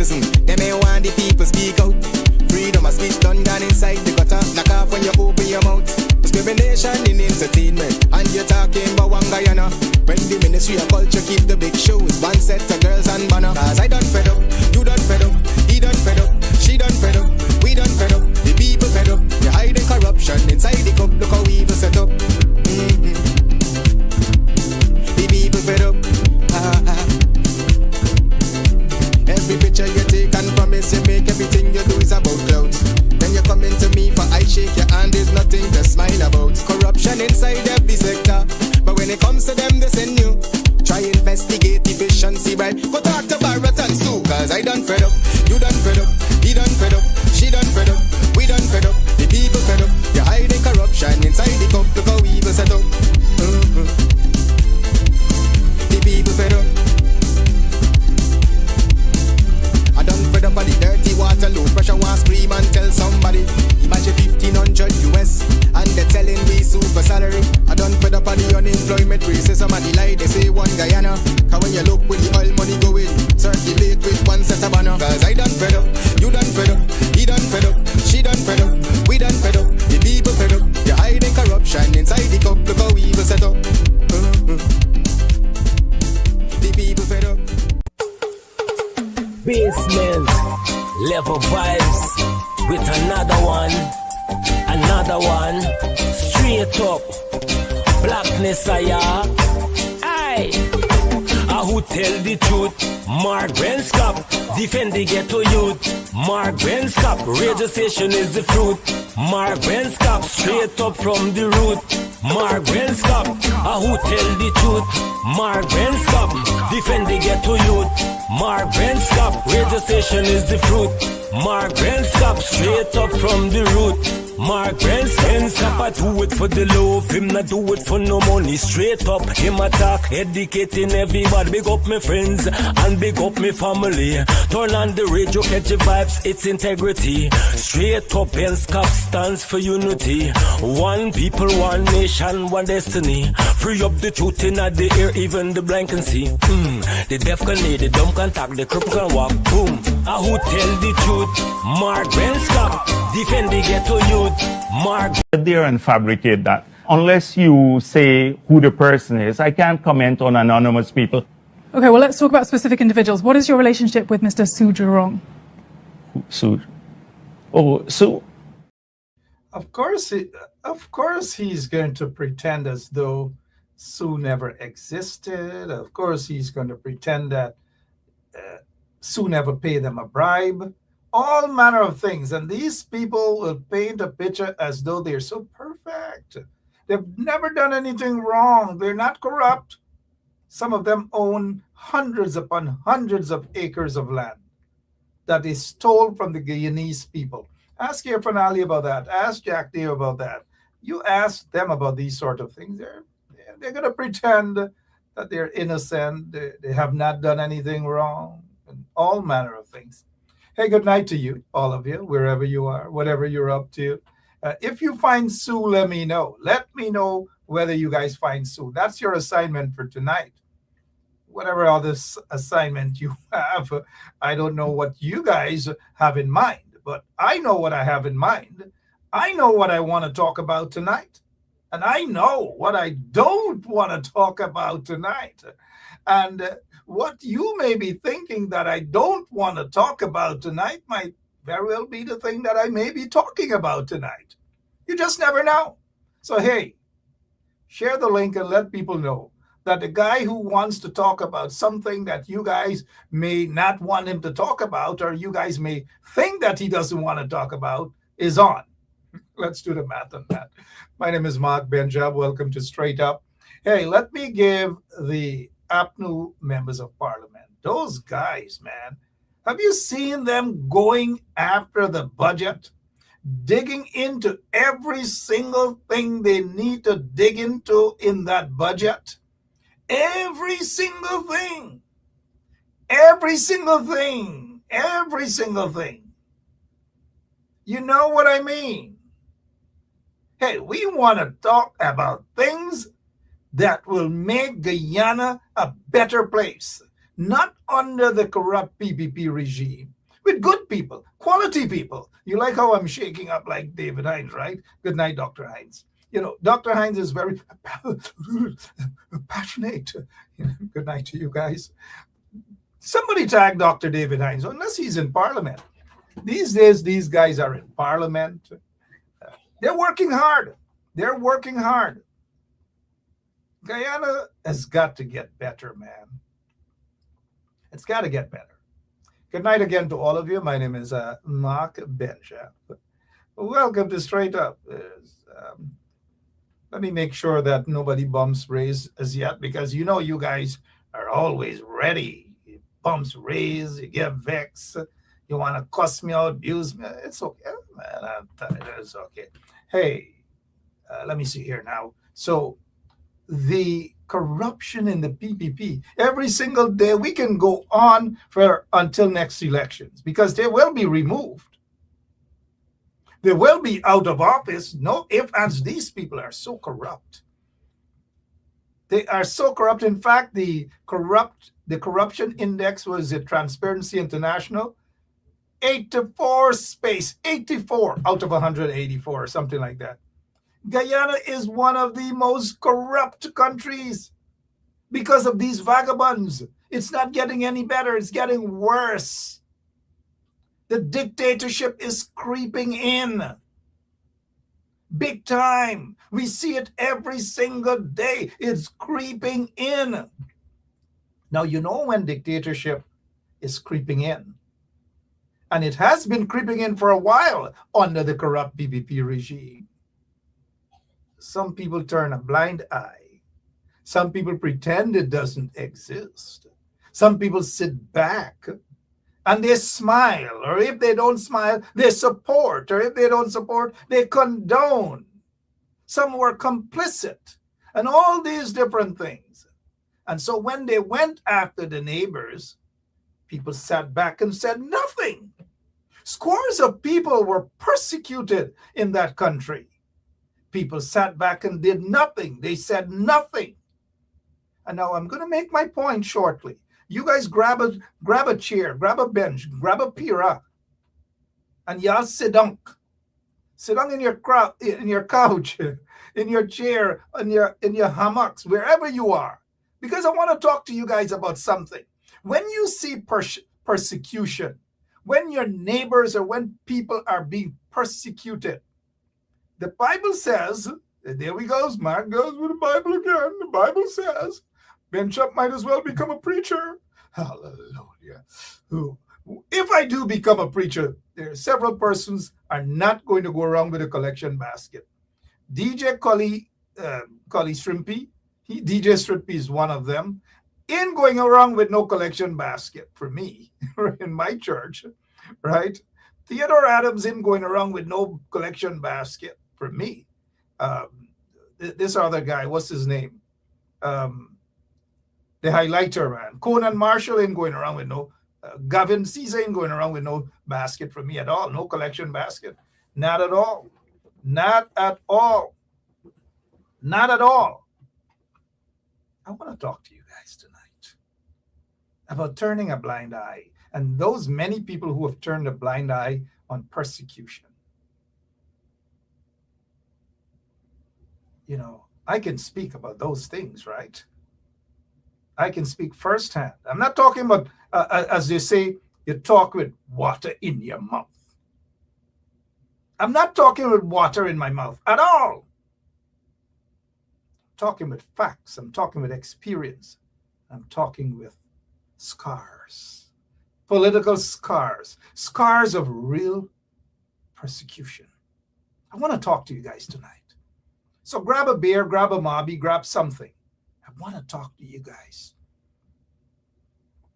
prison. They may want the people speak out. Freedom of speech done gone inside the gutter. Knock off when you open your mouth. Discrimination in entertainment, and you're talking about one Guyana. When the Ministry of Culture keep the big shows, one set of girls and banner. Cause I done fed up, you done fed up, he done fed up, she done fed up, we done fed up, the people fed up. You're hiding corruption inside the cup, look how evil set up. The people fed up. Every picture you take and promise you make, everything you do is about clouds. Then you come into me for I shake your hand, there's nothing to smile about. Corruption inside every sector, but when it comes to them they send you. Try investigate efficiency, right? Go talk to Barrett and Sue. Cause I done fed up, you done fed up, he done fed up, she done fed up, we done fed up, the people fed up. You're hiding corruption inside the cup, look how evil set up. The people fed up. I done fed up on the dirty water, low pressure, want scream and tell somebody. Imagine 1500 US and they're telling me super salary. I done fed up on the unemployment racism and the lie they say one Guyana. Cause when you look with the oil money going, circulate with one set of banner. Cause I done fed up, you done fed up, he done fed up, she done fed up, we done fed up, the people fed up. You're hiding corruption inside the cup, look how evil set up. The people fed up. Basement level vibes with another one, straight up blackness aye. Who tell the truth? Mark Benskop, defend the ghetto youth. Mark Benskop, radio station is the fruit. Mark Benskop, straight up from the root. Mark Benskop, who tell the truth? Mark Benskop, defend the ghetto youth. Mark Benskop, radio station is the fruit. Mark Benskop, straight up from the root. Mark Benskop, I do it for the love, him not do it for no money. Straight up, him attack, educating everybody. Big up my friends and big up my family. Turn on the radio, catch the vibes, it's integrity. Straight up, Benskop stands for unity. One people, one nation, one destiny. Free up the truth in the air, even the blind can see. The deaf can hear, the dumb can talk, the cripple can walk. Boom. Who tell the truth? Mark Benskop, defend the ghetto youth. Mark. There and fabricate that. Unless you say who the person is, I can't comment on anonymous people. Okay, well, let's talk about specific individuals. What is your relationship with Mr. Su Jurong? Su? Oh, Su. Of course he's going to pretend as though Su never existed. Of course he's going to pretend that Su never paid them a bribe. All manner of things. And these people will paint a picture as though they're so perfect. They've never done anything wrong. They're not corrupt. Some of them own hundreds upon hundreds of acres of land that is stolen from the Guyanese people. Ask Irfan Ali about that. Ask Jack Dave about that. You ask them about these sort of things. They're going to pretend that they're innocent. They have not done anything wrong. And all manner of things. Hey, good night to you, all of you, wherever you are, whatever you're up to. If you find Su, let me know. Let me know whether you guys find Su. That's your assignment for tonight. Whatever other assignment you have, I don't know what you guys have in mind, but I know what I have in mind. I know what I want to talk about tonight. And I know what I don't want to talk about tonight. And what you may be thinking that I don't want to talk about tonight might very well be the thing that I may be talking about tonight. You just never know. So, hey, share the link and let people know that the guy who wants to talk about something that you guys may not want him to talk about, or you guys may think that he doesn't want to talk about, is on. Let's do the math on that. My name is Mark Benjab. Welcome to Straight Up. Hey, let me give the APNU members of parliament, those guys, man, have you seen them going after the budget, digging into every single thing they need to dig into in that budget? Every single thing, every single thing, every single thing. You know what I mean? Hey, we want to talk about things that will make Guyana a better place, not under the corrupt PPP regime, with good people, quality people. You like how I'm shaking up like David Hines, right? Good night, Dr. Hines. You know, Dr. Hines is very passionate. Good night to you guys. Somebody tag Dr. David Hines, unless he's in Parliament. These days, these guys are in Parliament. They're working hard. They're working hard. Guyana has got to get better, man. It's got to get better. Good night again to all of you. My name is Mark Benja. Welcome to Straight Up. Let me make sure that nobody bumps raise as yet, because you know you guys are always ready. Bumps raise, you get vexed, you want to cuss me out, abuse me. It's okay, man. It's okay. Hey, let me see here now. So the corruption in the PPP, every single day we can go on until next elections, because they will be removed. They will be out of office. No ifs, ands. These people are so corrupt. They are so corrupt. In fact, the corruption index was at Transparency International, 84 out of 184 or something like that. Guyana is one of the most corrupt countries because of these vagabonds. It's not getting any better. It's getting worse. The dictatorship is creeping in. Big time. We see it every single day. It's creeping in. Now, you know when dictatorship is creeping in, and it has been creeping in for a while under the corrupt PPP regime. Some people turn a blind eye. Some people pretend it doesn't exist. Some people sit back and they smile, or if they don't smile, they support, or if they don't support, they condone. Some were complicit, and all these different things. And so when they went after the neighbors, people sat back and said nothing. Scores of people were persecuted in that country. People sat back and did nothing. They said nothing. And now I'm going to make my point shortly. You guys grab a chair, grab a bench, grab a pira, and y'all sit down. Sit down in your couch, in your chair, in your hammocks, wherever you are. Because I want to talk to you guys about something. When you see persecution, when your neighbors or when people are being persecuted, the Bible says, there we go, Mark goes with the Bible again. The Bible says, Ben Chubb might as well become a preacher. Hallelujah. If I do become a preacher, there are several persons are not going to go around with a collection basket. DJ Cully Shrimpy, DJ Shrimpy is one of them, ain't going around with no collection basket for me in my church, right? Theodore Adams ain't going around with no collection basket for me. This other guy, what's his name? The highlighter man. Conan Marshall ain't going around with no, Gavin Caesar ain't going around with no basket for me at all. No collection basket. Not at all. Not at all. Not at all. I want to talk to you guys tonight about turning a blind eye, and those many people who have turned a blind eye on persecution. You know, I can speak about those things, right? I can speak firsthand. I'm not talking about, as they say, you talk with water in your mouth. I'm not talking with water in my mouth at all. I'm talking with facts. I'm talking with experience. I'm talking with scars, political scars, scars of real persecution. I want to talk to you guys tonight. So grab a beer, grab a mobby, grab something. I want to talk to you guys.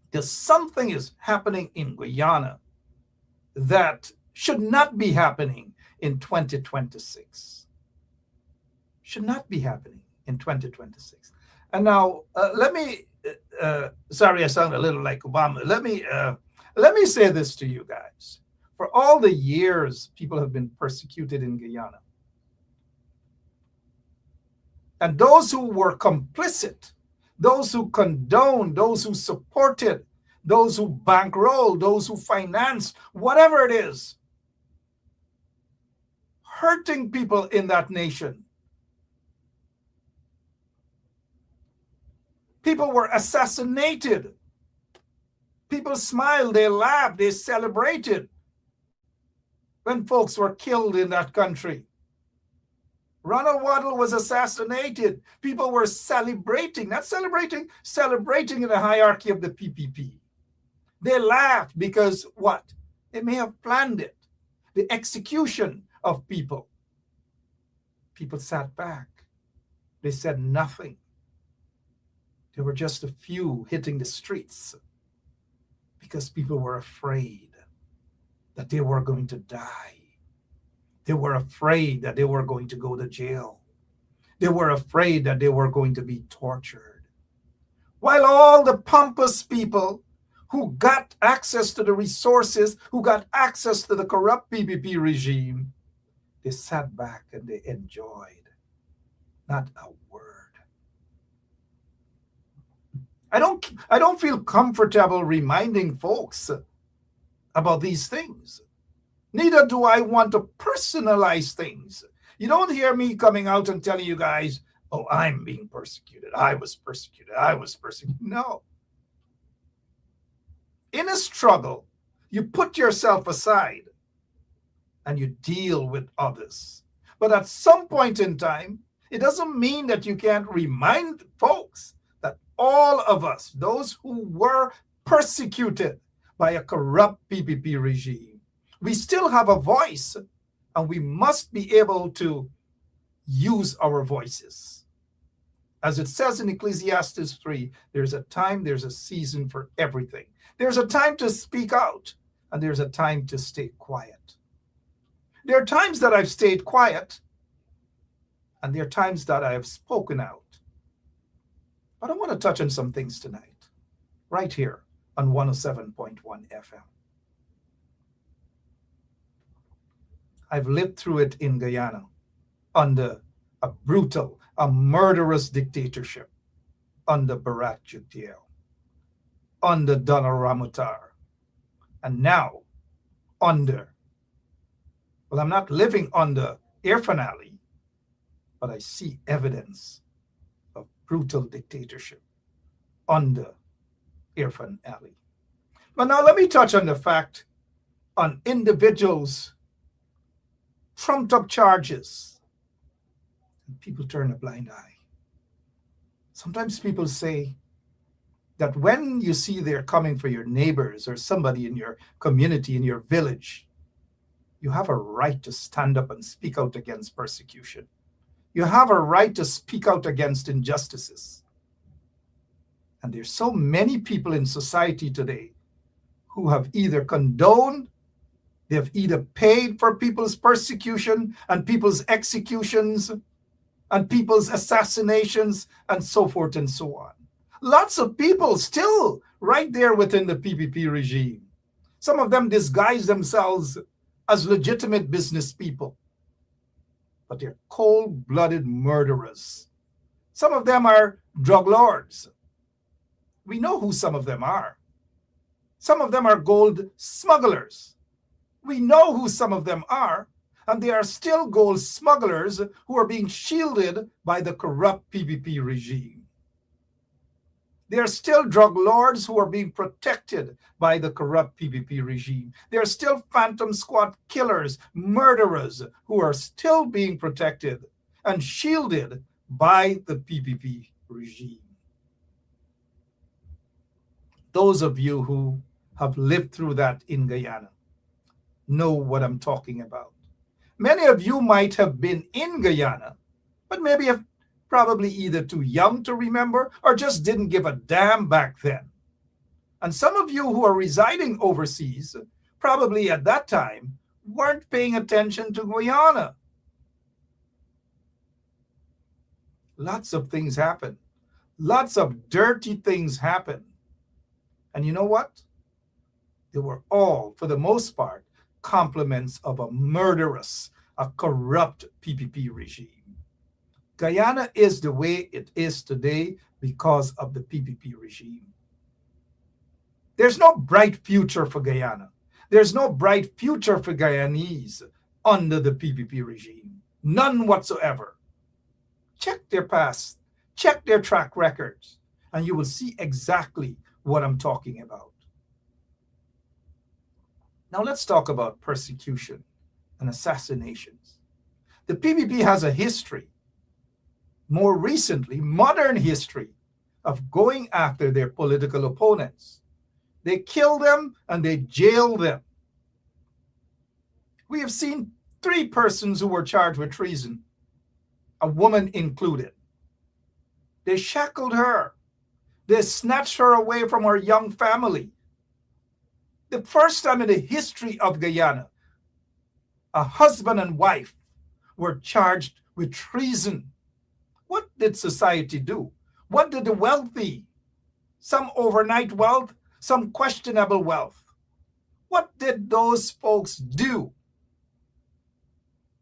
Because something is happening in Guyana that should not be happening in 2026. Should not be happening in 2026. And now, let me, sorry I sound a little like Obama. Let me say this to you guys. For all the years people have been persecuted in Guyana, and those who were complicit, those who condoned, those who supported those who bankroll, those who finance, whatever it is, hurting people in that nation. People were assassinated. People smiled, they laughed, they celebrated when folks were killed in that country. Ronald Waddell was assassinated. People were celebrating, not celebrating, celebrating in the hierarchy of the PPP. They laughed because what? They may have planned it. The execution of people. People sat back. They said nothing. There were just a few hitting the streets because people were afraid that they were going to die. They were afraid that they were going to go to jail. They were afraid that they were going to be tortured. While all the pompous people who got access to the resources, who got access to the corrupt PPP regime, they sat back and they enjoyed. Not a word. I don't feel comfortable reminding folks about these things. Neither do I want to personalize things. You don't hear me coming out and telling you guys, oh, I'm being persecuted. I was persecuted. I was persecuted. No. In a struggle, you put yourself aside and you deal with others. But at some point in time, it doesn't mean that you can't remind folks that all of us, those who were persecuted by a corrupt PPP regime, we still have a voice, and we must be able to use our voices. As it says in Ecclesiastes 3, there's a time, there's a season for everything. There's a time to speak out, and there's a time to stay quiet. There are times that I've stayed quiet, and there are times that I have spoken out. But I want to touch on some things tonight, right here on 107.1 FM. I've lived through it in Guyana under a brutal, a murderous dictatorship under Barak Juktiel, under Donald Ramutar, and now under, well, I'm not living under Irfan Ali, but I see evidence of brutal dictatorship under Irfan Ali. But now let me touch on the fact on individuals trumped up charges, and people turn a blind eye. Sometimes people say that when you see they're coming for your neighbors or somebody in your community, in your village, you have a right to stand up and speak out against persecution. You have a right to speak out against injustices. And there's so many people in society today who have either condoned, they've either paid for people's persecution and people's executions and people's assassinations and so forth and so on. Lots of people still right there within the PPP regime. Some of them disguise themselves as legitimate business people, but they're cold-blooded murderers. Some of them are drug lords. We know who some of them are. Some of them are gold smugglers. We know who some of them are, and they are still gold smugglers who are being shielded by the corrupt PPP regime. They are still drug lords who are being protected by the corrupt PPP regime. They are still phantom squad killers, murderers who are still being protected and shielded by the PPP regime. Those of you who have lived through that in Guyana know what I'm talking about. Many of you might have been in Guyana, but maybe have probably either too young to remember or just didn't give a damn back then. And some of you who are residing overseas, probably at that time, weren't paying attention to Guyana. Lots of things happen. Lots of dirty things happen. And you know what? They were all, for the most part, compliments of a murderous, a corrupt PPP regime. Guyana is the way it is today because of the PPP regime. There's no bright future for Guyana. There's no bright future for Guyanese under the PPP regime. None whatsoever. Check their past, check their track records, and you will see exactly what I'm talking about. Now let's talk about persecution and assassinations. The PPP has a history, more recently, modern history, of going after their political opponents. They kill them and they jail them. We have seen 3 persons who were charged with treason, a woman included. They shackled her. They snatched her away from her young family. The first time in the history of Guyana, a husband and wife were charged with treason. What did society do? What did the wealthy, some overnight wealth, some questionable wealth, what did those folks do?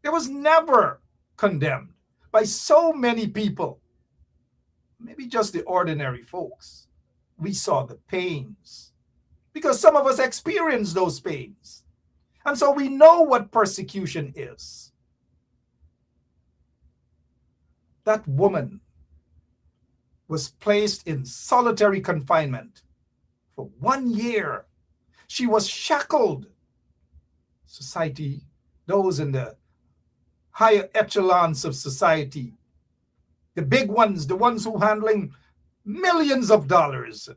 It was never condemned by so many people, maybe just the ordinary folks. We saw the pains because some of us experienced those pains. And so we know what persecution is. That woman was placed in solitary confinement for 1 year. She was shackled. Society, those in the higher echelons of society, the big ones, the ones who handling millions of dollars,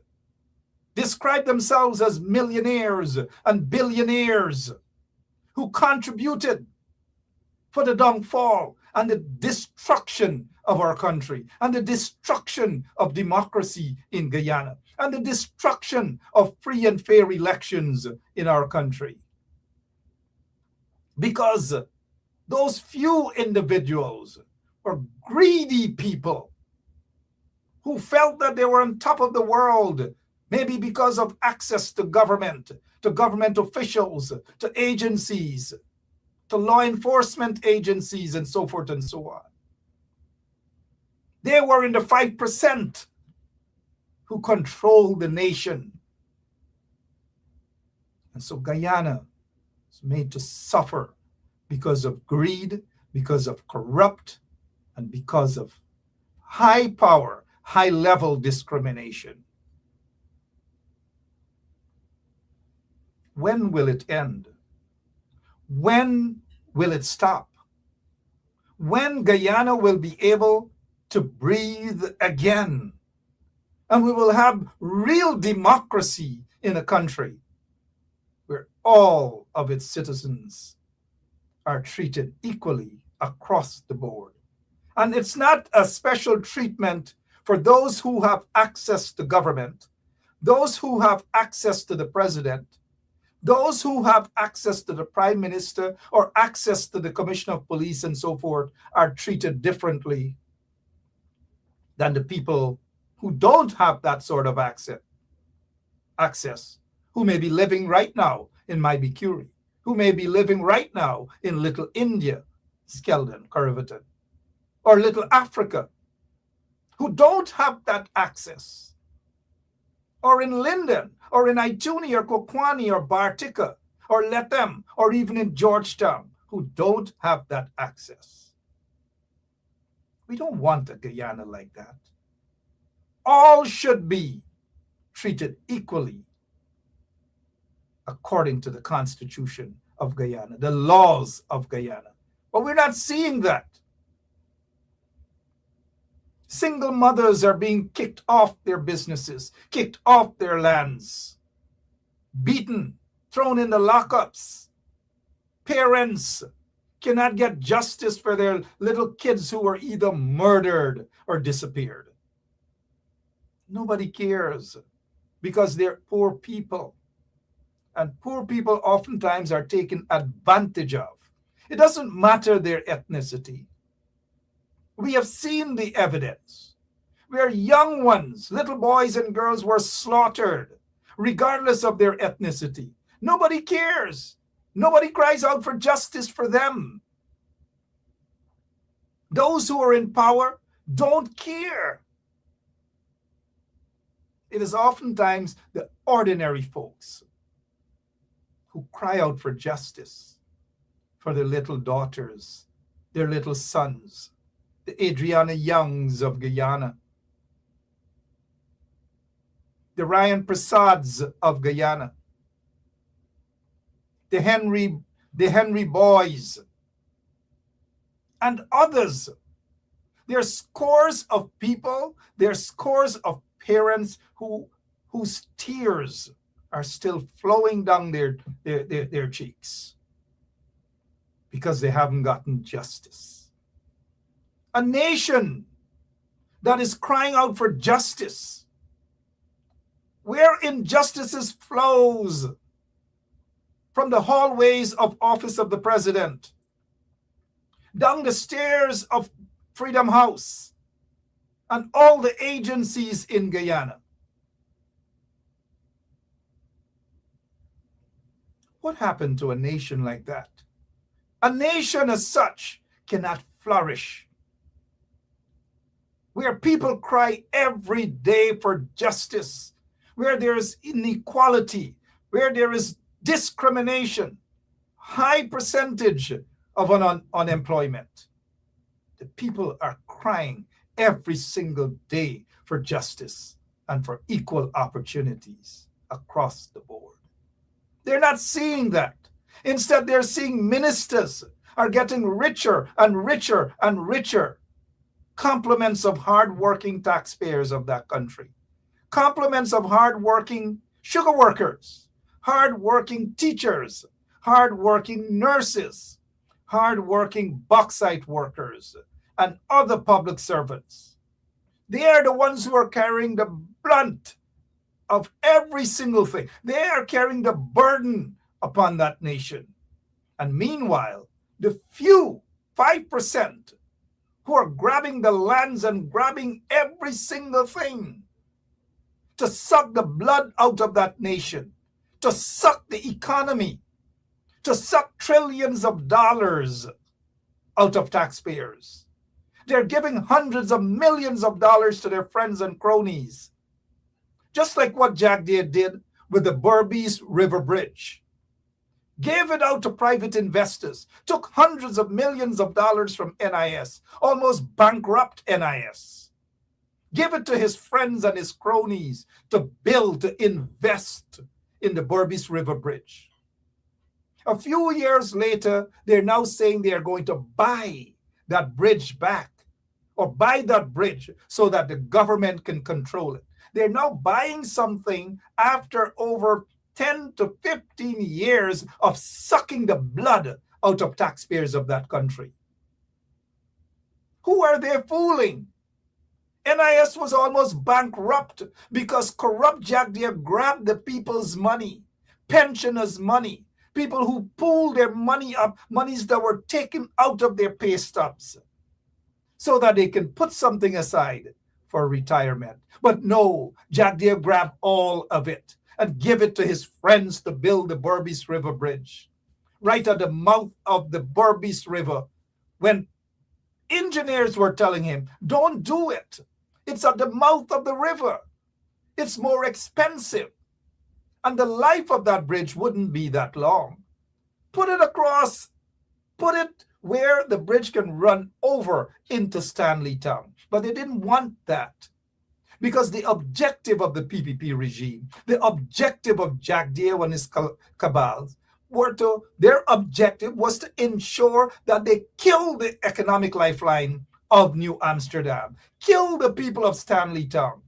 describe themselves as millionaires and billionaires who contributed for the downfall and the destruction of our country and the destruction of democracy in Guyana and the destruction of free and fair elections in our country. Because those few individuals were greedy people who felt that they were on top of the world, maybe because of access to government officials, to agencies, to law enforcement agencies, and so forth and so on. They were in the 5% who controlled the nation. And so Guyana is made to suffer because of greed, because of corrupt, and because of high power, high level discrimination. When will it end? When will it stop? When Guyana will be able to breathe again, and we will have real democracy in a country where all of its citizens are treated equally across the board. And it's not a special treatment for those who have access to government, those who have access to the president, those who have access to the prime minister or access to the commissioner of police and so forth are treated differently than the people who don't have that sort of access, who may be living right now in Maibikuri, who may be living right now in Little India, Skeldon, Currivaton, or Little Africa, who don't have that access, or in Linden, or in Ituni, or Kokwani, or Bartica, or Lethem, or even in Georgetown, who don't have that access. We don't want a Guyana like that. All should be treated equally according to the Constitution of Guyana, the laws of Guyana. But we're not seeing that. Single mothers are being kicked off their businesses, kicked off their lands, beaten, thrown in the lockups. Parents cannot get justice for their little kids who were either murdered or disappeared. Nobody cares because they're poor people. And poor people oftentimes are taken advantage of. It doesn't matter their ethnicity. We have seen the evidence where young ones, little boys and girls, were slaughtered regardless of their ethnicity. Nobody cares. Nobody cries out for justice for them. Those who are in power don't care. it is oftentimes the ordinary folks who cry out for justice for their little daughters, their little sons, the Adriana Youngs of Guyana, the Ryan Prasads of Guyana, the Henry Boys, and others. There are scores of people, there are scores of parents whose tears are still flowing down their cheeks because they haven't gotten justice. A nation that is crying out for justice, where injustices flows from the hallways of office of the president, down the stairs of Freedom House, and all the agencies in Guyana. What happened to a nation like that? A nation as such cannot flourish, where people cry every day for justice, where there is inequality, where there is discrimination, high percentage of unemployment. The people are crying every single day for justice and for equal opportunities across the board. They're not seeing that. Instead, they're seeing ministers are getting richer and richer and richer. Compliments of hardworking taxpayers of that country. Compliments of hardworking sugar workers, hardworking teachers, hardworking nurses, hardworking bauxite workers, and other public servants. They are the ones who are carrying the brunt of every single thing. They are carrying the burden upon that nation. And meanwhile, the few 5% who are grabbing the lands and grabbing every single thing to suck the blood out of that nation, to suck the economy, to suck trillions of dollars out of taxpayers. They're giving hundreds of millions of dollars to their friends and cronies, just like what Jack Deere did with the Berbice River Bridge. Gave it out to private investors, took hundreds of millions of dollars from NIS, almost bankrupt NIS. Give it to his friends and his cronies to build, to invest in the Berbice River Bridge. A few years later, they're now saying they are going to buy that bridge back, or buy that bridge so that the government can control it. They're now buying something after over 10 to 15 years of sucking the blood out of taxpayers of that country. Who are they fooling? NIS was almost bankrupt because corrupt Jack Deere grabbed the people's money, pensioners' money, people who pooled their money up, monies that were taken out of their pay stubs, so that they can put something aside for retirement. But no, Jack Deere grabbed all of it and give it to his friends to build the Berbice River Bridge, right at the mouth of the Berbice River, when engineers were telling him, don't do it. It's at the mouth of the river. It's more expensive. And the life of that bridge wouldn't be that long. Put it across, put it where the bridge can run over into Stanley Town. But they didn't want that, because the objective of the PPP regime, the objective of Jack Deere and his cabals, their objective was to ensure that they kill the economic lifeline of New Amsterdam, kill the people of Stanley Town,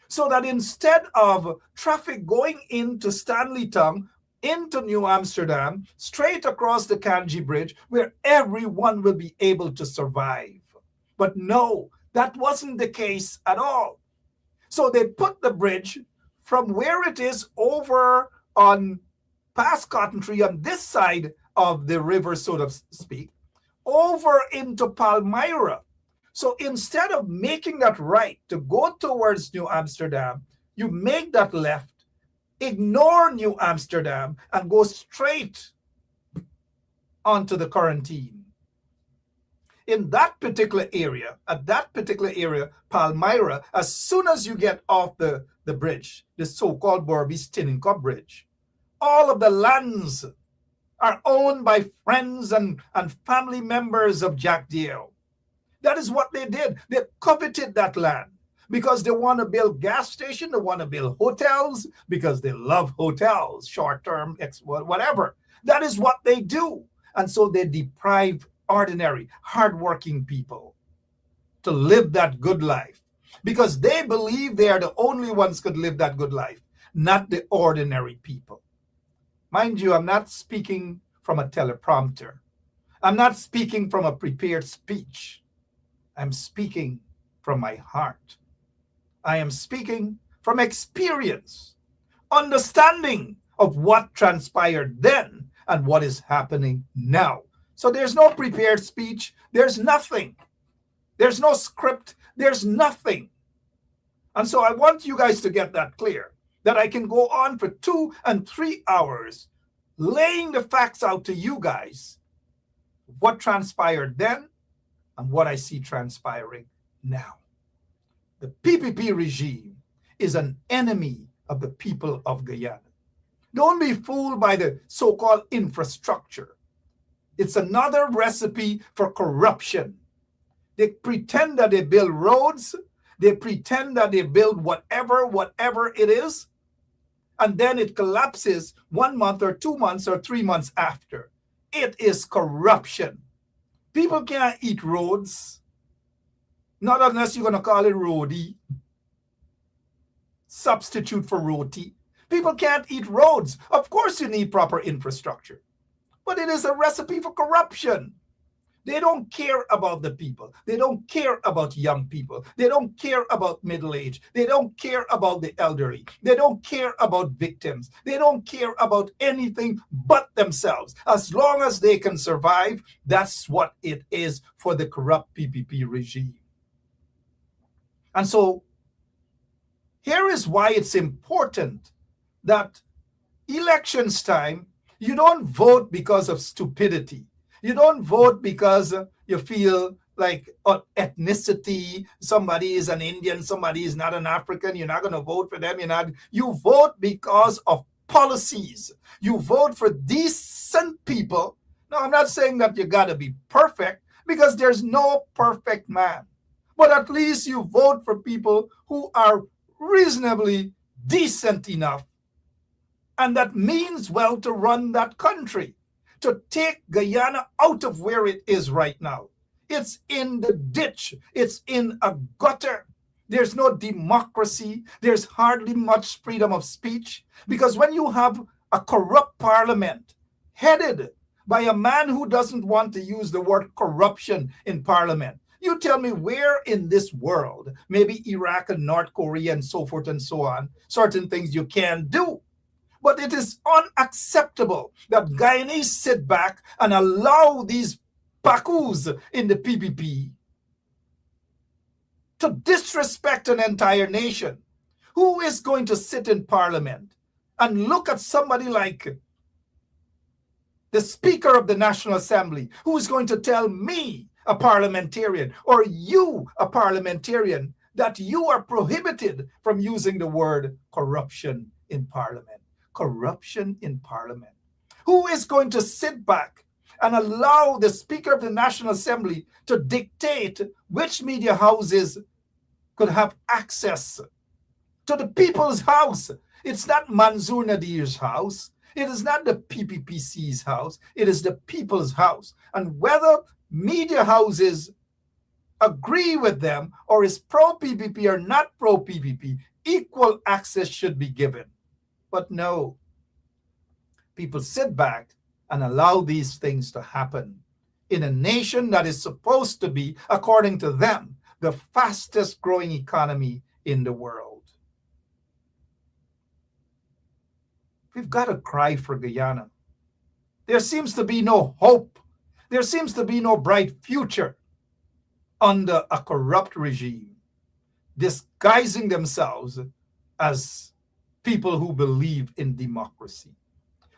so that instead of traffic going into Stanley Town, into New Amsterdam, straight across the Kanji Bridge, where everyone will be able to survive. But no, that wasn't the case at all. So they put the bridge from where it is over on past Cotton Tree on this side of the river, so to speak, over into Palmyra. So instead of making that right to go towards New Amsterdam, you make that left, ignore New Amsterdam, and go straight onto the quarantine. In that particular area, at that particular area, Palmyra, as soon as you get off the the bridge, the so-called Borby-Steinenkopf Bridge. All of the lands are owned by friends and family members of Jack Dio. That is what they did. They coveted that land because they want to build gas stations, they want to build hotels because they love hotels, short-term, whatever. That is what they do. And so they deprive ordinary, hardworking people to live that good life because they believe they are the only ones could live that good life, not the ordinary people. Mind you, I'm not speaking from a teleprompter. I'm not speaking from a prepared speech. I'm speaking from my heart. I am speaking from experience, understanding of what transpired then and what is happening now. So there's no prepared speech. There's nothing. There's no script. There's nothing. And so I want you guys to get that clear, that I can go on for 2 and 3 hours laying the facts out to you guys, what transpired then and what I see transpiring now. The PPP regime is an enemy of the people of Guyana. Don't be fooled by the so-called infrastructure. It's another recipe for corruption. They pretend that they build roads, they pretend that they build whatever it is, and then it collapses 1 month or 2 months or 3 months after. It is corruption. People can't eat roads, not unless you're going to call it roadie, substitute for roti. People can't eat roads. Of course you need proper infrastructure, but it is a recipe for corruption. They don't care about the people. They don't care about young people. They don't care about middle age. They don't care about the elderly. They don't care about victims. They don't care about anything but themselves. As long as they can survive, that's what it is for the corrupt PPP regime. And so here is why it's important that elections time, you don't vote because of stupidity. You don't vote because you feel like ethnicity, somebody is an Indian, somebody is not an African, you're not going to vote for them. You vote because of policies. You vote for decent people. Now, I'm not saying that you got to be perfect because there's no perfect man. But at least you vote for people who are reasonably decent enough and that means well to run that country, to take Guyana out of where it is right now. It's in the ditch. It's in a gutter. There's no democracy. There's hardly much freedom of speech. Because when you have a corrupt parliament headed by a man who doesn't want to use the word corruption in parliament, you tell me where in this world, maybe Iraq and North Korea and so forth and so on, certain things you can do. But it is unacceptable that Guyanese sit back and allow these Bakus in the PPP to disrespect an entire nation. Who is going to sit in parliament and look at somebody like the Speaker of the National Assembly, who is going to tell me, a parliamentarian, or you, a parliamentarian, that you are prohibited from using the word corruption in parliament? Corruption in parliament. Who is going to sit back and allow the Speaker of the National Assembly to dictate which media houses could have access to the people's house? It's not Mansour Nadir's house. It is not the PPPC's house. It is the people's house. And whether media houses agree with them or is pro-PPP or not pro-PPP, equal access should be given. But no, people sit back and allow these things to happen in a nation that is supposed to be, according to them, the fastest growing economy in the world. We've got to cry for Guyana. There seems to be no hope. There seems to be no bright future under a corrupt regime, disguising themselves as people who believe in democracy.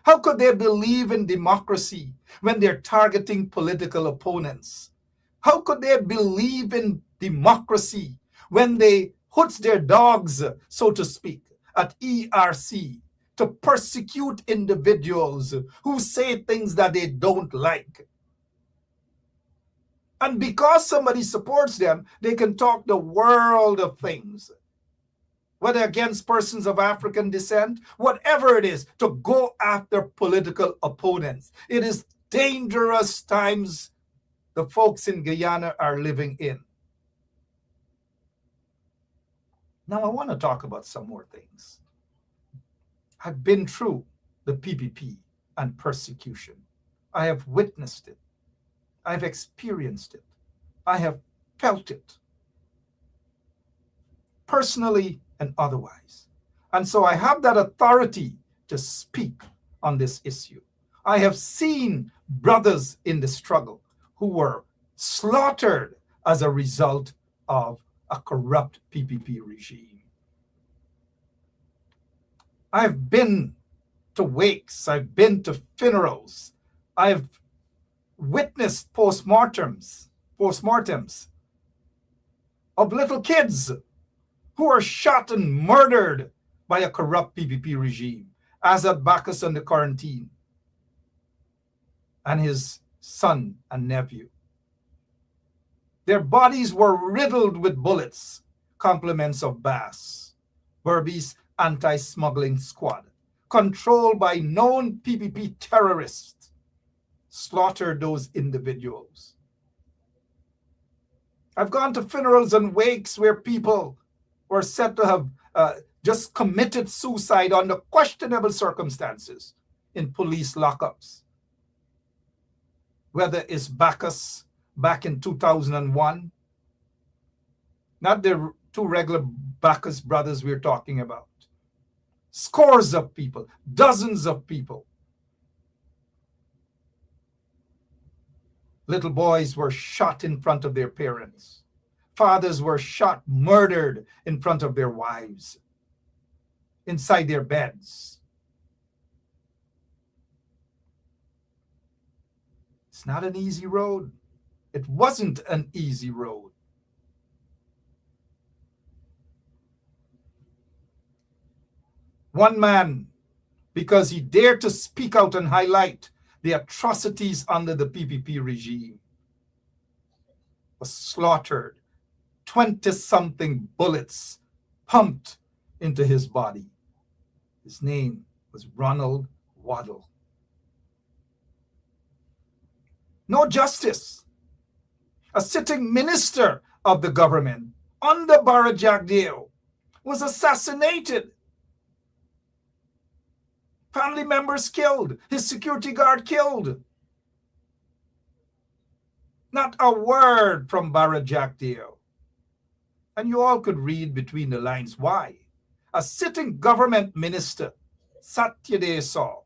How could they believe in democracy when they're targeting political opponents? How could they believe in democracy when they puts their dogs, so to speak, at ERC to persecute individuals who say things that they don't like. And because somebody supports them, they can talk the world of things, whether against persons of African descent, whatever it is, to go after political opponents. It is dangerous times the folks in Guyana are living in. Now, I want to talk about some more things. I've been through the PPP and persecution. I have witnessed it. I've experienced it. I have felt it, personally and otherwise. And so I have that authority to speak on this issue. I have seen brothers in the struggle who were slaughtered as a result of a corrupt PPP regime. I've been to wakes, I've been to funerals, I've witnessed postmortems of little kids who are shot and murdered by a corrupt PPP regime. Azad Bacchus under quarantine, and his son and nephew. Their bodies were riddled with bullets, compliments of BAS, Berbice Anti-Smuggling Squad, controlled by known PPP terrorists, slaughtered those individuals. I've gone to funerals and wakes where people were said to have just committed suicide under questionable circumstances in police lockups. Whether it's Bacchus back in 2001, not the two regular Bacchus brothers we're talking about. Scores of people, dozens of people. Little boys were shot in front of their parents. Fathers were shot, murdered in front of their wives, inside their beds. It's not an easy road. It wasn't an easy road. One man, because he dared to speak out and highlight the atrocities under the PPP regime, was slaughtered, 20-something bullets pumped into his body. His name was Ronald Waddle. No justice. A sitting minister of the government under Barra Jagdeo was assassinated. Family members killed, his security guard killed. Not a word from Barra Jagdeo. And you all could read between the lines why. A sitting government minister, Satyade Saw,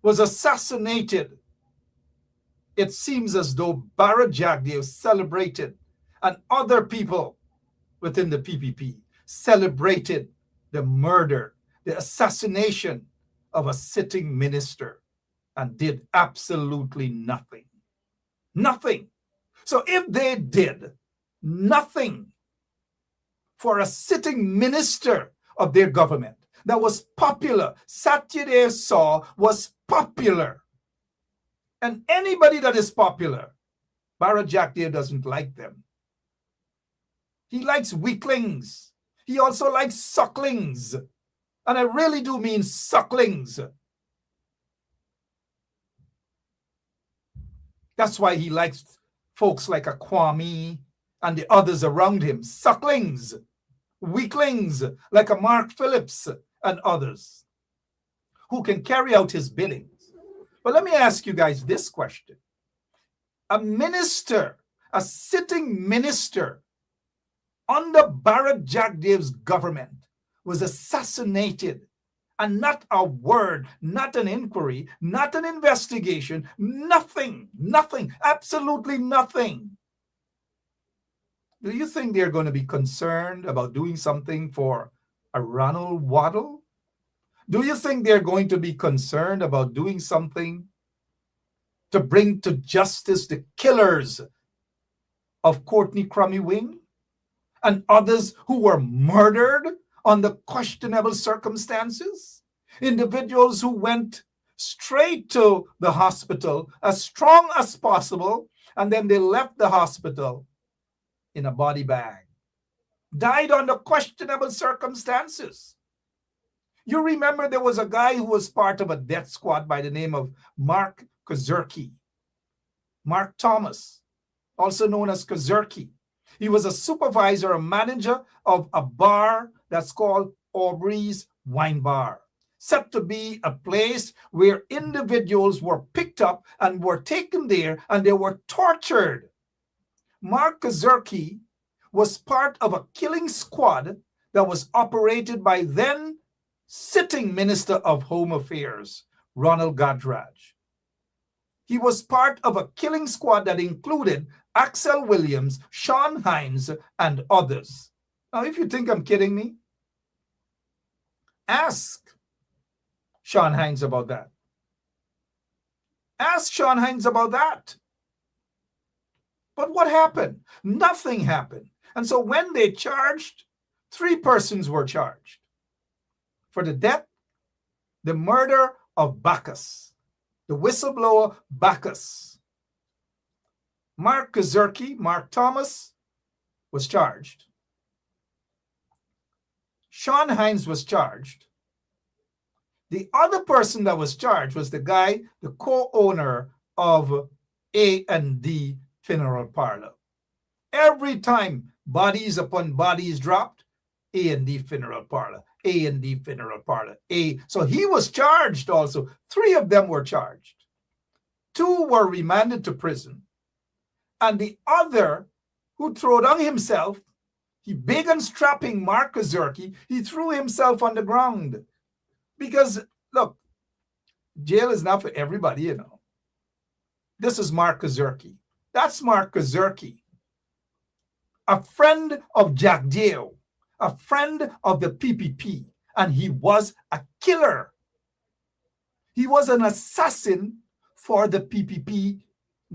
was assassinated. It seems as though Barra Jagdeo celebrated, and other people within the PPP celebrated the murder, the assassination of a sitting minister, and did absolutely nothing. Nothing. So if they did nothing for a sitting minister of their government that was popular, Satyade Saw was popular. And anybody that is popular, Barra Jagdeo doesn't like them. He likes weaklings. He also likes sucklings. And I really do mean sucklings. That's why he likes folks like a Kwame and the others around him. Sucklings, weaklings like a Mark Phillips and others who can carry out his bidding. But let me ask you guys this question. A minister, a sitting minister under Barra Jagdeo's government was assassinated, and not a word, not an inquiry, not an investigation, nothing, absolutely nothing. Do you think they're going to be concerned about doing something for a Ronald Waddle? Do you think they're going to be concerned about doing something to bring to justice the killers of Courtney Crummy Wing and others who were murdered under questionable circumstances, individuals who went straight to the hospital as strong as possible, and then they left the hospital in a body bag, died under questionable circumstances. You remember there was a guy who was part of a death squad by the name of Mark Kazurki. Mark Thomas, also known as Kazurki. He was a supervisor, a manager of a bar that's called Aubrey's Wine Bar, said to be a place where individuals were picked up and were taken there and they were tortured. Mark Kazurki was part of a killing squad that was operated by then sitting Minister of Home Affairs, Ronald Godraj. He was part of a killing squad that included Axel Williams, Sean Hines, and others. Now, if you think I'm kidding me, ask Sean Hines about that. Ask Sean Hines about that. But what happened? Nothing happened. And so when they charged, 3 persons were charged for the death, the murder of Bacchus, the whistleblower Bacchus. Mark Kazurki, Mark Thomas, was charged. Sean Hines was charged. The other person that was charged was the guy, the co-owner of A&D Funeral Parlor. Every time bodies upon bodies dropped, A&D Funeral Parlor, A&D Funeral Parlor, So he was charged also. 3 of them were charged. 2 were remanded to prison. And the other, who threw down himself, he big and strapping Mark Kazurki, he threw himself on the ground. Because, look, jail is not for everybody, you know. This is Mark Kazurki. That's Mark Kazurki, a friend of Jack Dale, a friend of the PPP, and he was a killer. He was an assassin for the PPP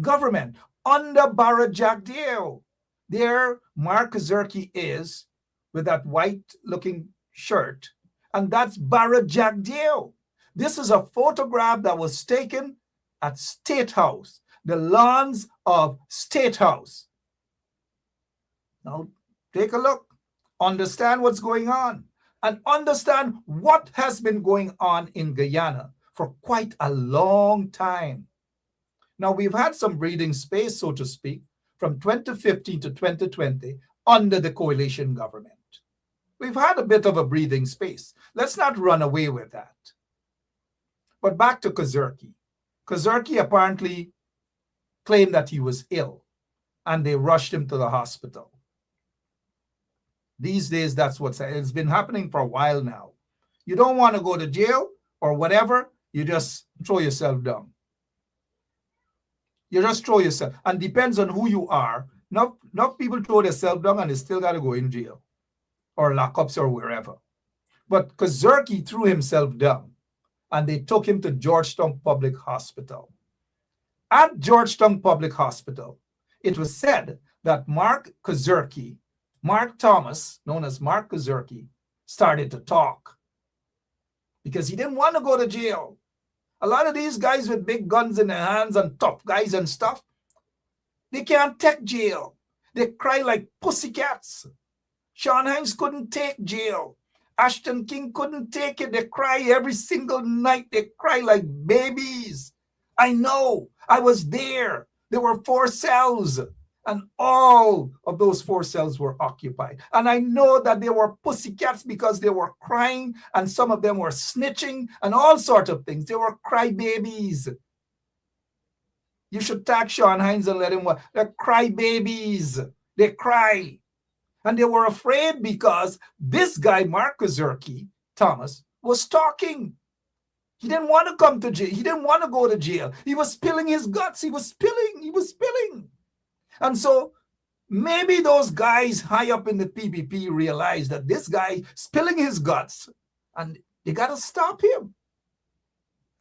government under Barra Jack Dale. There, Mark Kazurki is with that white-looking shirt, and that's Barra Jack Dale. This is a photograph that was taken at State House, the lawns of State House. Now, take a look. Understand what's going on, and understand what has been going on in Guyana for quite a long time. Now, we've had some breathing space, so to speak, from 2015 to 2020 under the coalition government. We've had a bit of a breathing space. Let's not run away with that. But back to Kazurki. Kazurki apparently claimed that he was ill, and they rushed him to the hospital. These days, that's what's it's been happening for a while now. You don't want to go to jail or whatever, you just throw yourself down. You just throw yourself, and depends on who you are. Not people throw themselves down and they still got to go in jail or lockups or wherever. But Kazurki threw himself down, and they took him to Georgetown Public Hospital. At Georgetown Public Hospital, it was said that Mark Kazurki, Mark Thomas, known as Mark Kazurki, started to talk because he didn't want to go to jail. A lot of these guys with big guns in their hands and tough guys and stuff, they can't take jail. They cry like pussycats. Sean Hines couldn't take jail. Ashton King couldn't take it. They cry every single night. They cry like babies. I know. I was there. There were 4 cells. And all of those 4 cells were occupied. And I know that they were pussycats because they were crying, and some of them were snitching and all sorts of things. They were crybabies. You should tag Sean Hines and let him watch. They're crybabies. They cry. And they were afraid because this guy, Mark Kazurki, Thomas, was talking. He didn't want to come to jail. He didn't want to go to jail. He was spilling his guts. He was spilling. And so maybe those guys high up in the PPP realized that this guy spilling his guts, and they got to stop him.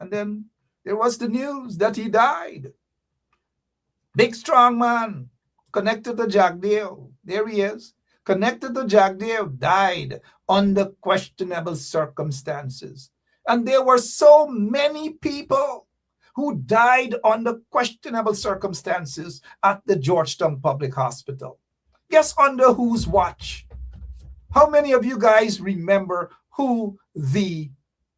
And then there was the news that he died. Big strong man connected to Jack Dale. There he is. connected to Jack Dale died under questionable circumstances. And there were so many people who died under questionable circumstances at the Georgetown Public Hospital. Guess under whose watch? How many of you guys remember who the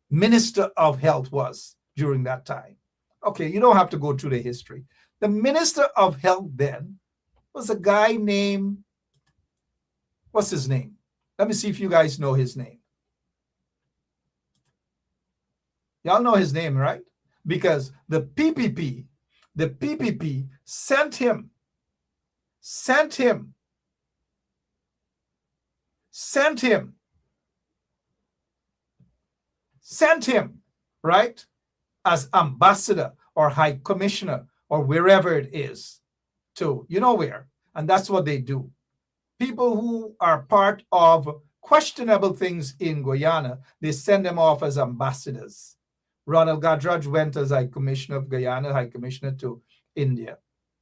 Minister of Health was during that time? Okay, you don't have to go through the history. The Minister of Health then was a guy named, what's his name? Let me see if you guys know his name. Y'all know his name, right? Because the PPP sent him, right, as ambassador or high commissioner or wherever it is to, you know where. And that's what they do. People who are part of questionable things in Guyana, they send them off as ambassadors. Ronald Gadraj went as High Commissioner of Guyana, High Commissioner to India,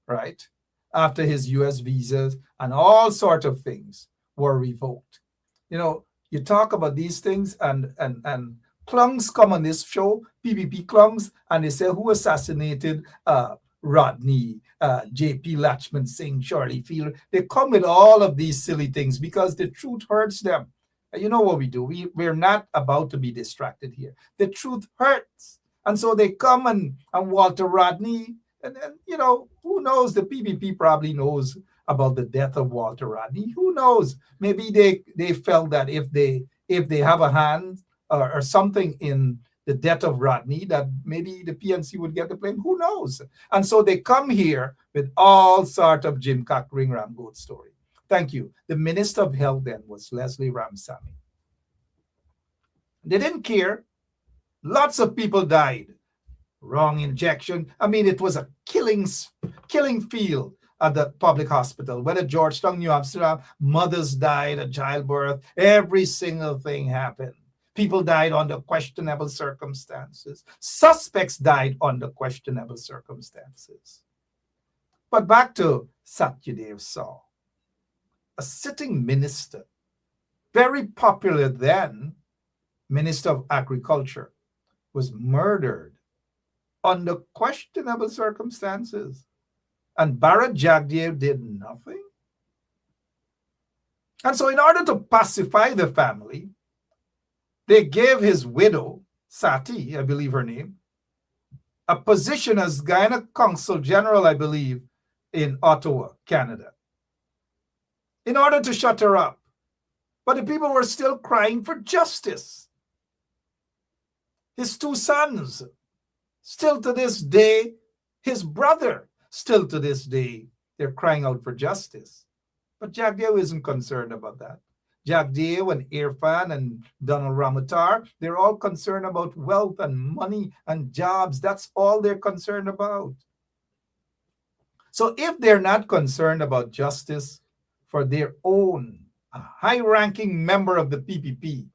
right? After his US visas and all sorts of things were revoked. You know, you talk about these things and clungs come on this show, PPP clungs, and they say who assassinated Rodney, J.P. Latchman Singh, Shirley Field. They come with all of these silly things because the truth hurts them. You know what we do? We're not about to be distracted here. The truth hurts. And so they come and Walter Rodney, and you know, who knows? The PPP probably knows about the death of Walter Rodney. Who knows? Maybe they felt that if they have a hand or something in the death of Rodney, that maybe the PNC would get the blame. Who knows? And so they come here with all sort of Jim Cock Ring Ram Goat story. Thank you. The Minister of Health then was Leslie Ramsamy. They didn't care. Lots of people died. Wrong injection. I mean, it was a killing field at the public hospital. Whether Georgetown, New Amsterdam, mothers died at childbirth. Every single thing happened. People died under questionable circumstances. Suspects died under questionable circumstances. But back to Satyadev Saw, a sitting minister, very popular then, Minister of Agriculture, was murdered under questionable circumstances. And Bharat Jagdev did nothing. And so in order to pacify the family, they gave his widow, Sati, I believe her name, a position as Guyana Consul General, I believe, in Ottawa, Canada, in order to shut her up. But the people were still crying for justice. His two sons, still to this day, his brother, still to this day, they're crying out for justice. But Jagdev isn't concerned about that. Jagdev and Irfan and Donald Ramotar, they're all concerned about wealth and money and jobs. That's all they're concerned about. So if they're not concerned about justice for their own high-ranking member of the PPP,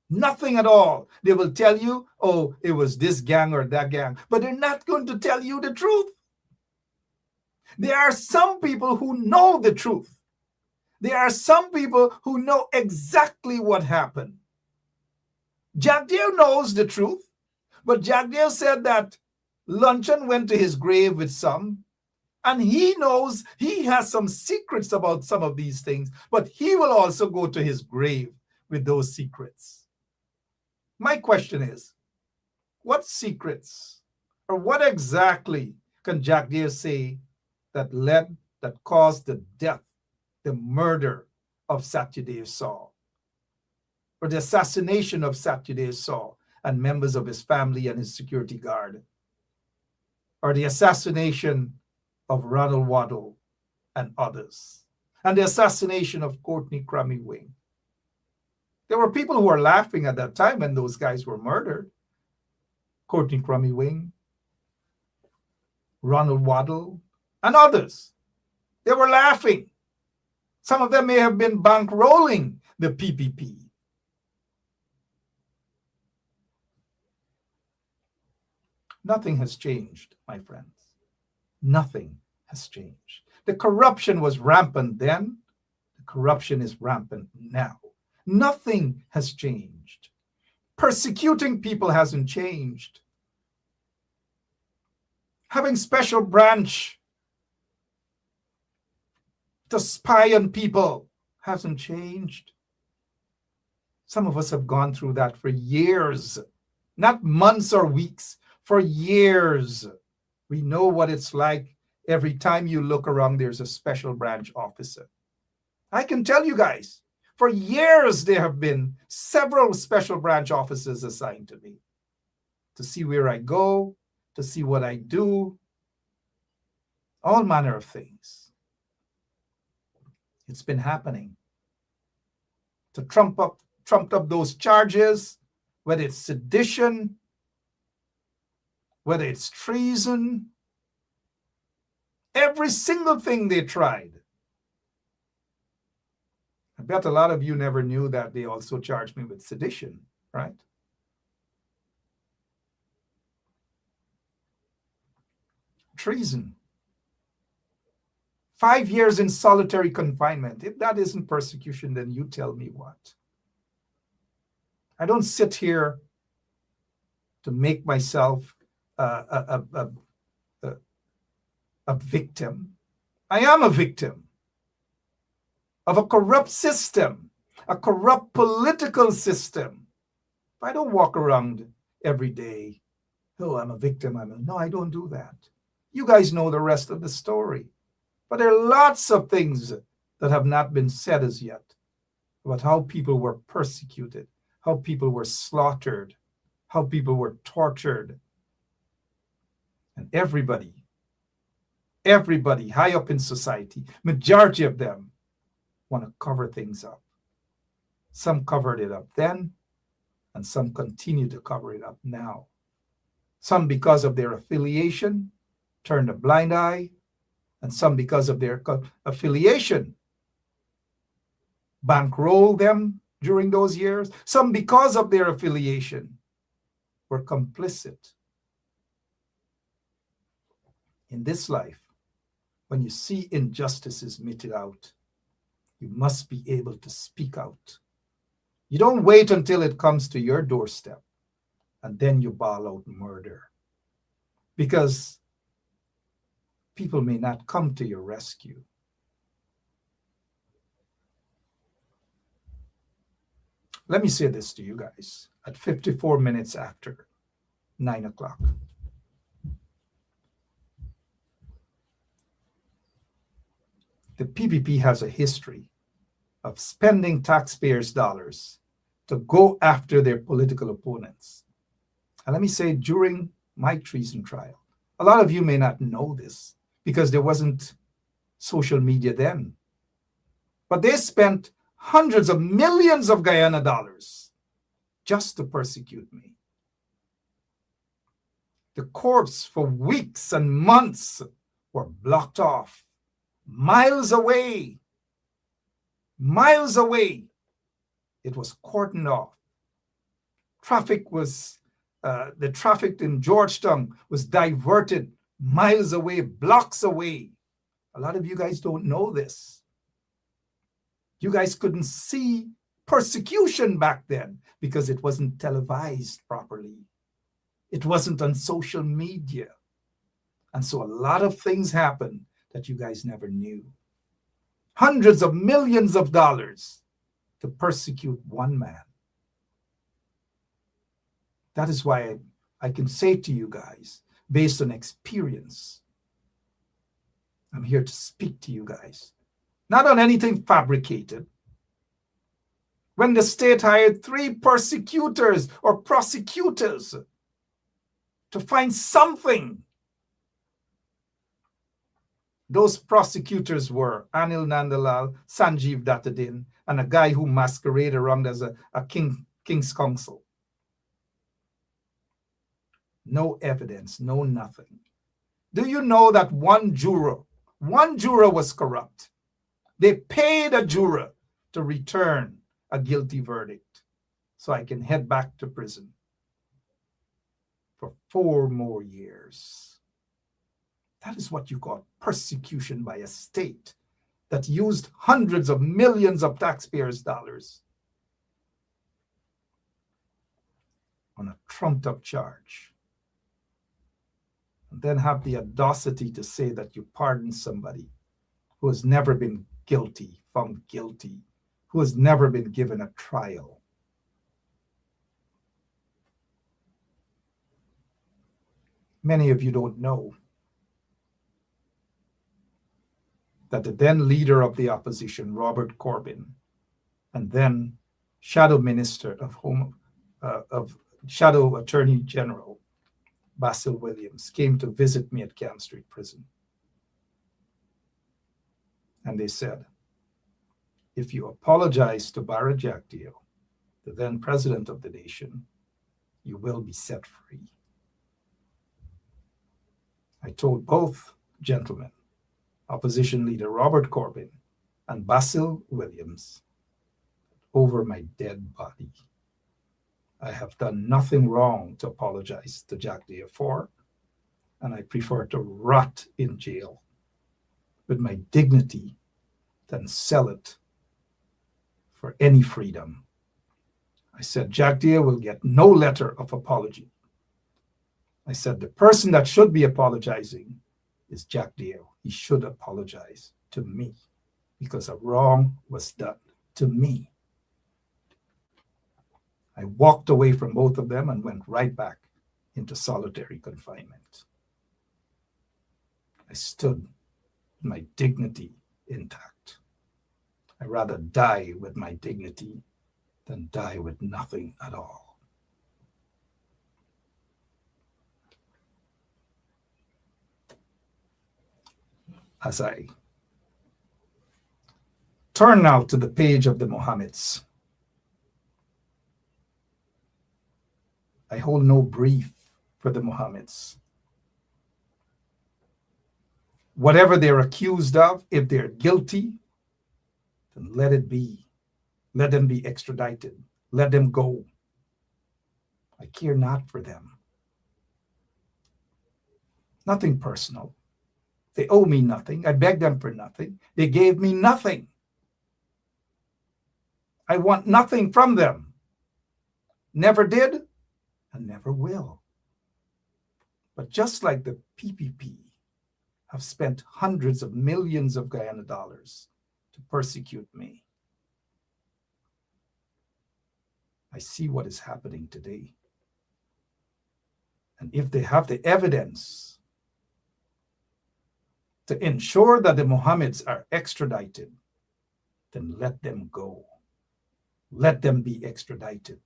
nothing at all. They will tell you, oh, it was this gang or that gang, but they're not going to tell you the truth. There are some people who know the truth. There are some people who know exactly what happened. Jagdev knows the truth, but Jagdev said that Luncheon went to his grave with some, and he knows he has some secrets about some of these things, but he will also go to his grave with those secrets. My question is, what secrets or what exactly can Jagdev say that caused the death, the murder of Satyadev Saw, or the assassination of Satyadev Saw and members of his family and his security guard, or the assassination of Ronald Waddell and others, and the assassination of Courtney Crummy Wing? There were people who were laughing at that time when those guys were murdered. Courtney Crummy Wing, Ronald Waddell, and others. They were laughing. Some of them may have been bankrolling the PPP. Nothing has changed, my friends. Nothing has changed. The corruption was rampant then. The Corruption is rampant now. Nothing has changed. Persecuting people hasn't changed. Having special branch to spy on people hasn't changed. Some of us have gone through that for years, not months or weeks, for years. We know what it's like. Every time you look around, there's a special branch officer. I can tell you guys, for years there have been several special branch officers assigned to me to see where I go, to see what I do, all manner of things. It's been happening. To trump up those charges, whether it's sedition, whether it's treason, every single thing they tried. I bet a lot of you never knew that they also charged me with sedition, right? Treason. 5 years in solitary confinement. If that isn't persecution, then you tell me what. I don't sit here to make myself a victim. I am a victim of a corrupt system, a corrupt political system. I don't walk around every day, oh, I'm a victim. No, I don't do that. You guys know the rest of the story. But there are lots of things that have not been said as yet about how people were persecuted, how people were slaughtered, how people were tortured. And everybody high up in society, majority of them want to cover things up. Some covered it up then, and some continue to cover it up now. Some because of their affiliation turned a blind eye, and some because of their affiliation bankrolled them during those years. Some because of their affiliation were complicit. In this life, when you see injustices meted out, you must be able to speak out. You don't wait until it comes to your doorstep and then you bawl out murder, because people may not come to your rescue. Let me say this to you guys at 54 minutes after 9 o'clock. The PPP has a history of spending taxpayers' dollars to go after their political opponents. And let me say, during my treason trial, a lot of you may not know this because there wasn't social media then. But they spent hundreds of millions of Guyana dollars just to persecute me. The courts for weeks and months were blocked off, miles away. Miles away. It was cordoned off. The traffic in Georgetown was diverted miles away, blocks away. A lot of you guys don't know this. You guys couldn't see persecution back then because it wasn't televised properly. It wasn't on social media. And so a lot of things happened that you guys never knew. Hundreds of millions of dollars to persecute one man. That is why I can say to you guys, based on experience, I'm here to speak to you guys, not on anything fabricated. When the state hired 3 persecutors or prosecutors to find something, those prosecutors were Anil Nandalal, Sanjeev Dattadin, and a guy who masqueraded around as a king's counsel. No evidence, no nothing. Do you know that one juror was corrupt? They paid a juror to return a guilty verdict so I can head back to prison for 4 more years. That is what you call persecution by a state that used hundreds of millions of taxpayers' dollars on a trumped-up charge, and then have the audacity to say that you pardon somebody who has never been guilty, found guilty, who has never been given a trial. Many of you don't know that the then leader of the opposition, Robert Corbyn, and then Shadow Minister of Shadow Attorney General Basil Williams, came to visit me at Camp Street Prison. And they said, if you apologize to Barra Jagdeo, the then president of the nation, you will be set free. I told both gentlemen, opposition leader Robert Corbyn and Basil Williams, over my dead body, I have done nothing wrong to apologize to Jagdeo for, and I prefer to rot in jail with my dignity than sell it for any freedom. I said, Jagdeo will get no letter of apology. I said, the person that should be apologizing is Jagdeo. He should apologize to me because a wrong was done to me. I walked away from both of them and went right back into solitary confinement. I stood my dignity intact. I'd rather die with my dignity than die with nothing at all. As I turn now to the page of the Mohammeds, I hold no brief for the Mohammeds. Whatever they're accused of, if they're guilty, then let it be. Let them be extradited. Let them go. I care not for them. Nothing personal. They owe me nothing. I begged them for nothing. They gave me nothing. I want nothing from them. Never did and never will. But just like the PPP have spent hundreds of millions of Guyana dollars to persecute me, I see what is happening today. And if they have the evidence to ensure that the Mohammeds are extradited, then let them go. Let them be extradited.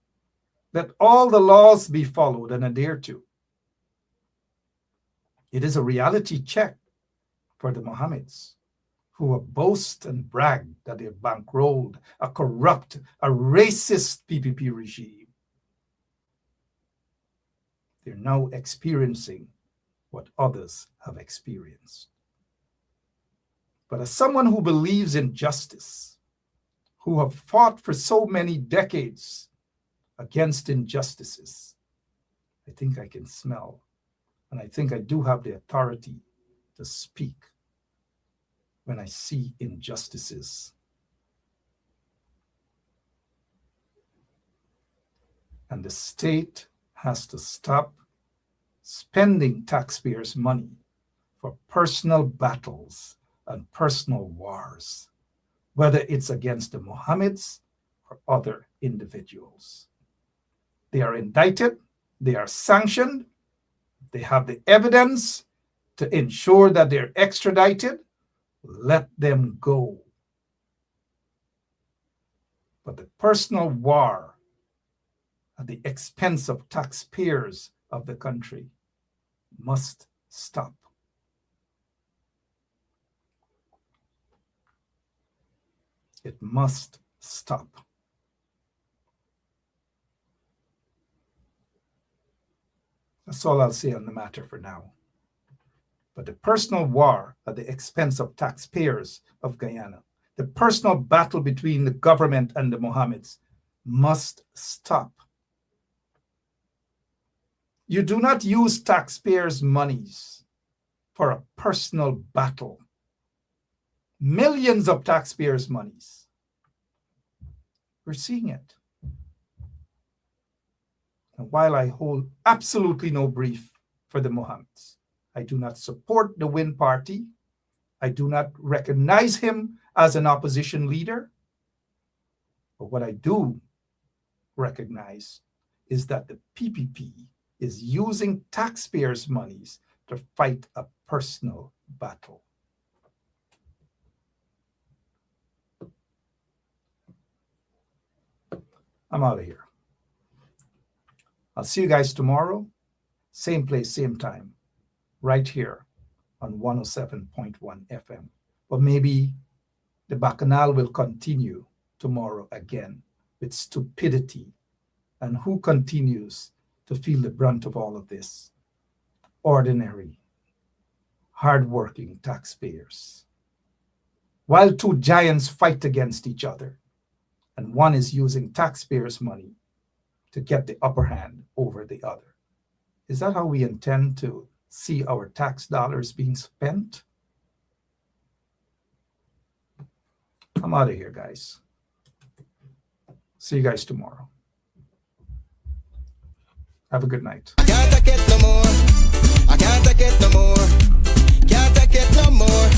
Let all the laws be followed and adhered to. It is a reality check for the Mohammeds, who have boasted and bragged that they have bankrolled a corrupt, a racist PPP regime. They're now experiencing what others have experienced. But as someone who believes in justice, who have fought for so many decades against injustices, I think I can smell, and I think I do have the authority to speak when I see injustices. And the state has to stop spending taxpayers' money for personal battles and personal wars, whether it's against the Mohammeds or other individuals. They are indicted, they are sanctioned, they have the evidence to ensure that they're extradited. Let them go. But the personal war at the expense of taxpayers of the country must stop. It must stop. That's all I'll say on the matter for now. But the personal war at the expense of taxpayers of Guyana, the personal battle between the government and the Mohammeds must stop. You do not use taxpayers' monies for a personal battle millions of taxpayers' monies. We're seeing it. And while I hold absolutely no brief for the Mohammeds, I do not support the Win Party. I do not recognize him as an opposition leader. But what I do recognize is that the PPP is using taxpayers' monies to fight a personal battle. I'm out of here. I'll see you guys tomorrow. Same place, same time. Right here on 107.1 FM. But maybe the bacchanal will continue tomorrow again with stupidity. And who continues to feel the brunt of all of this? Ordinary, hardworking taxpayers. While two giants fight against each other, and one is using taxpayers' money to get the upper hand over the other. Is that how we intend to see our tax dollars being spent? I'm out of here, guys. See you guys tomorrow. Have a good night. I can't take it no more. I can't take it no more. Can't take it no more.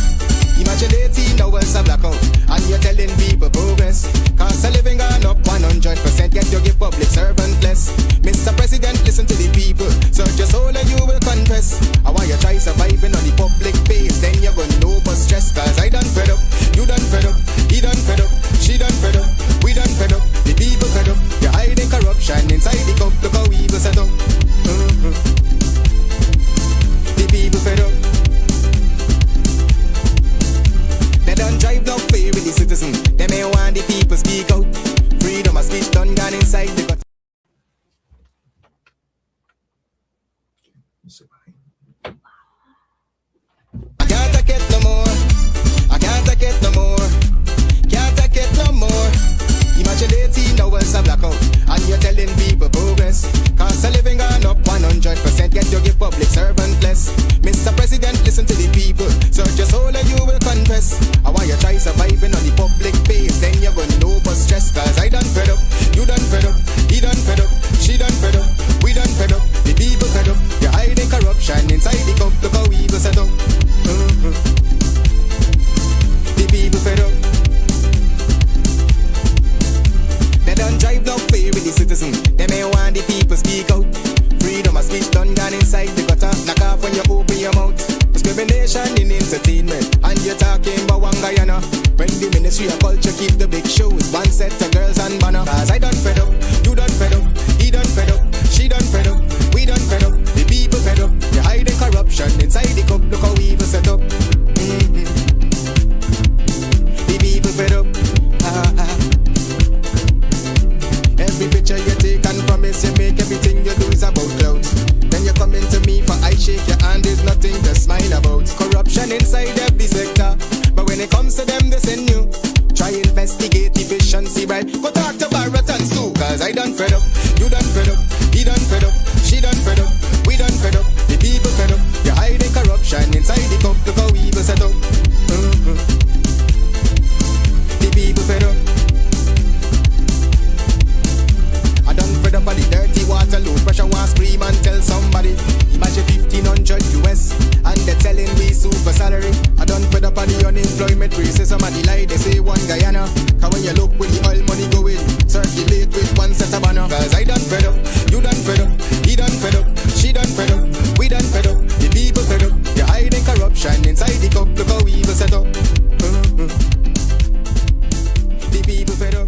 Imagine 18 hours of blackout and you're telling people progress. Cost of living gone up 100%, yet you give public servant less. Mr. President, listen to the people. Search your soul and you will confess. I want you try surviving on the public base, then you're gonna know but stress. Cause I done fed up, you done fed up, he done fed up, she done fed up, we done fed up, the people fed up. You're hiding corruption inside the cup, look how evil set up. The people fed up. They don't drive no fair with the citizen. They may want the people speak out. Freedom of speech done gone inside the gut. I can't take it no more. I can't take it no more. Can't take it no more. Imagine 18 hours of blackout and you're telling people progress. Cost of living gone up 100%, yet you give public servant less. Mr. President, listen to the people. Search your soul and you will confess. I want you try surviving on the public base, then you're gonna know but stress. Cause I done fed up, you done fed up, he done fed up, she done fed up, we done fed up, the people fed up. You're hiding corruption inside the cup, look how evil set up. The people fed up. They don't drive no fair with the citizen. They may want the people speak out. Freedom of speech done gone inside the gutter. Knock off when you open your mouth. Discrimination in entertainment, and you're talking about one Guyana. When the Ministry of Culture keep the big shows, one set of girls and banner. Cause I done fed up, you done fed up, he done fed up, she done fed up, we done fed up, the people fed up. You're hiding corruption inside the cup, look how evil set up. The people fed up. Every picture you take and promise you make, everything you do is about clout. Then you come into me for I shake your hand, there's nothing to smile about. Corruption inside every sector, but when it comes to them they send you. Try investigate efficiency, right? Go talk to Baratans too. Cause I done fed up, you done fed up, he done fed up, she done fed up, we done fed up, the people fed up. You're hiding corruption inside the cup, look how evil set up. The people fed up. I done fed up on the dirty water, low pressure, want scream and tell somebody. Imagine 1500 US and they're telling me super salary. I done fed up on the unemployment racism and the lie they say one Guyana. Cause when you look with the oil money going, circulate with one set of banner. Cause I done fed up, you done fed up, he done fed up, she done fed up, we done fed up, the people fed up. You're hiding corruption inside the cup, look how evil set up. The people fed up.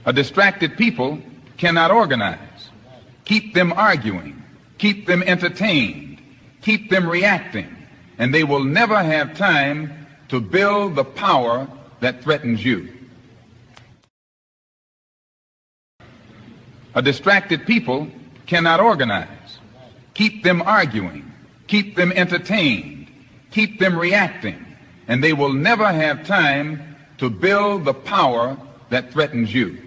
A distracted people cannot organize. Keep them arguing, keep them entertained, keep them reacting, and they will never have time to build the power that threatens you. A distracted people cannot organize. Keep them arguing, keep them entertained, keep them reacting, and they will never have time to build the power that threatens you.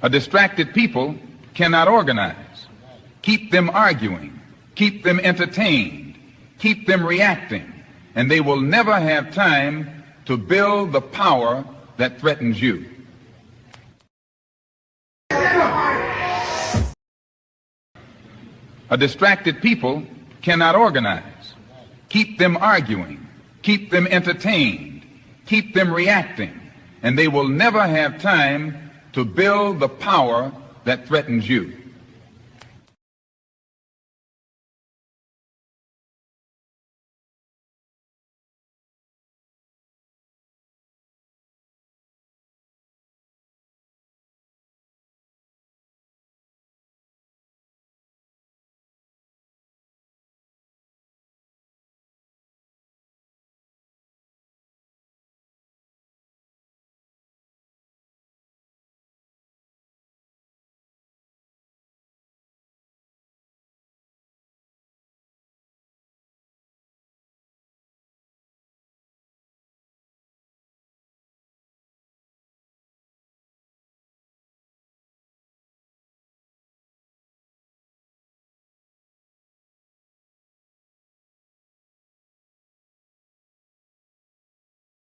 A distracted people cannot organize. Keep them arguing, keep them entertained, keep them reacting, and they will never have time to build the power that threatens you. A distracted people cannot organize. Keep them arguing, keep them entertained, keep them reacting, and they will never have time to build the power that threatens you.